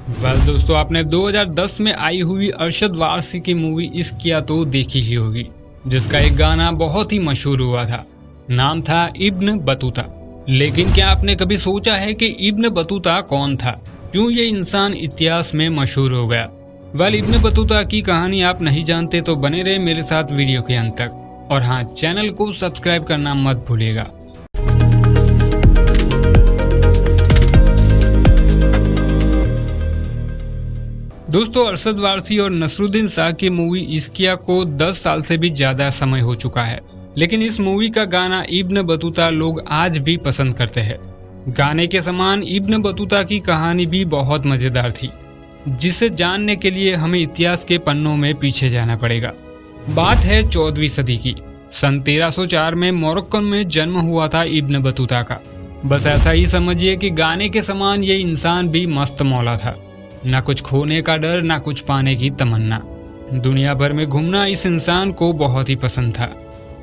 दोस्तों, आपने 2010 में आई हुई अरशद वारसी की मूवी इश्क किया तो देखी ही होगी, जिसका एक गाना बहुत ही मशहूर हुआ था। नाम था इब्न बतूता। लेकिन क्या आपने कभी सोचा है कि इब्न बतूता कौन था? क्यों ये इंसान इतिहास में मशहूर हो गया? इब्न बतूता की कहानी आप नहीं जानते तो बने रहे मेरे साथ वीडियो के अंत तक। और हाँ, चैनल को सब्सक्राइब करना मत भूलिएगा। दोस्तों, अरशद वारसी और नसरुद्दीन शाह की मूवी इश्क किया को 10 साल से भी ज्यादा समय हो चुका है, लेकिन इस मूवी का गाना इब्न बतूता लोग आज भी पसंद करते हैं। गाने के समान इब्न बतूता की कहानी भी बहुत मजेदार थी, जिसे जानने के लिए हमें इतिहास के पन्नों में पीछे जाना पड़ेगा। बात है 14वीं सदी की। सन 1304 में मोरक्को में जन्म हुआ था इब्न बतूता का। बस ऐसा ही समझिए कि गाने के समान ये इंसान भी मस्त मौला था। ना कुछ खोने का डर, ना कुछ पाने की तमन्ना। दुनिया भर में घूमना इस इंसान को बहुत ही पसंद था।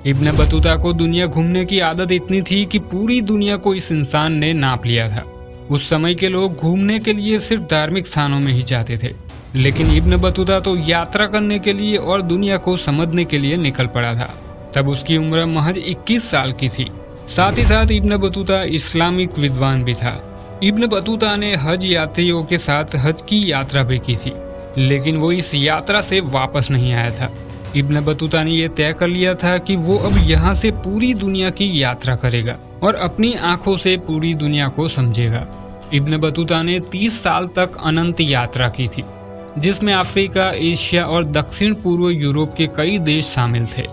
इब्न बतूता को दुनिया घूमने की आदत इतनी थी कि पूरी दुनिया को इस इंसान ने नाप लिया था। उस समय के लोग घूमने के लिए सिर्फ धार्मिक स्थानों में ही जाते थे, लेकिन इब्न बतूता तो यात्रा करने के लिए और दुनिया को समझने के लिए निकल पड़ा था। तब उसकी उम्र महज 21 साल की थी। साथ ही साथ इब्न बतूता इस्लामिक विद्वान भी था। इब्न बतूता ने हज यात्रियों के साथ हज की यात्रा भी की थी, लेकिन वो इस यात्रा से वापस नहीं आया था। इब्न बतूता ने यह तय कर लिया था कि वो अब यहाँ से पूरी दुनिया की यात्रा करेगा और अपनी आंखों से पूरी दुनिया को समझेगा। इब्न बतूता ने 30 साल तक अनंत यात्रा की थी, जिसमें अफ्रीका, एशिया और दक्षिण पूर्व यूरोप के कई देश शामिल थे।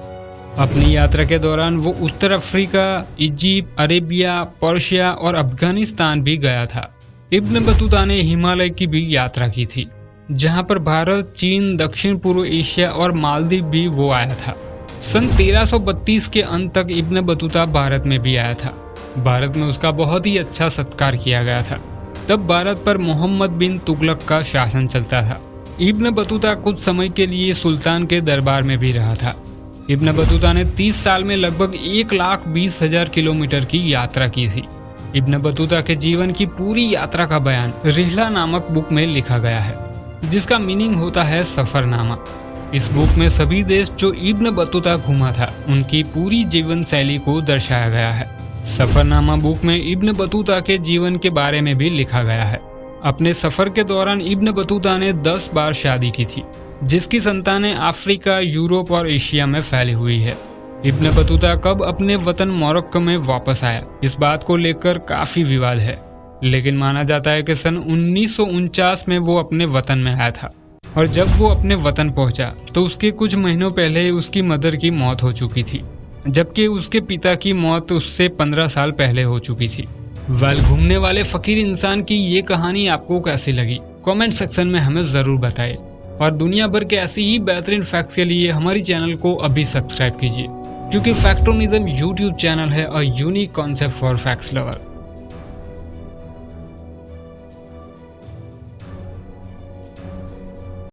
अपनी यात्रा के दौरान वो उत्तर अफ्रीका, इजिप्ट, अरेबिया, पर्शिया और अफगानिस्तान भी गया था। इब्न बतूता ने हिमालय की भी यात्रा की थी, जहां पर भारत, चीन, दक्षिण पूर्व एशिया और मालदीव भी वो आया था। सन 1332 के अंत तक इब्न बतूता भारत में भी आया था। भारत में उसका बहुत ही अच्छा सत्कार किया गया था। तब भारत पर मोहम्मद बिन तुगलक का शासन चलता था। इब्न बतूता कुछ समय के लिए सुल्तान के दरबार में भी रहा था। इब्न बतूता ने 30 साल में लगभग 1,20,000 किलोमीटर की यात्रा की थी। इब्न बतूता के जीवन की पूरी यात्रा का बयान रिहला नामक बुक में लिखा गया है, जिसका मीनिंग होता है सफरनामा। इस बुक में सभी देश जो इब्न बतूता घूमा था, उनकी पूरी जीवन शैली को दर्शाया गया है। सफरनामा बुक में इब्न बतूता के जीवन के बारे में भी लिखा गया है। अपने सफर के दौरान इब्न बतूता ने 10 बार शादी की थी, जिसकी संतानें अफ्रीका, यूरोप और एशिया में फैली हुई है। इब्न बतूता कब अपने वतन मोरक्को में वापस आया, इस बात को लेकर काफी विवाद है, लेकिन माना जाता है कि सन 1949 में वो अपने वतन में आया था। और जब वो अपने वतन पहुंचा तो उसके कुछ महीनों पहले उसकी मदर की मौत हो चुकी थी, जबकि उसके पिता की मौत उससे 15 साल पहले हो चुकी थी। घूमने वाले फकीर इंसान की ये कहानी आपको कैसी लगी? कमेंट सेक्शन में हमें जरूर बताइए। और दुनिया भर के ऐसी ही बेहतरीन फैक्ट्स के लिए हमारी चैनल को अभी सब्सक्राइब कीजिए, क्योंकि फैक्टोनिज्म यूट्यूब चैनल है, a unique concept for facts lover.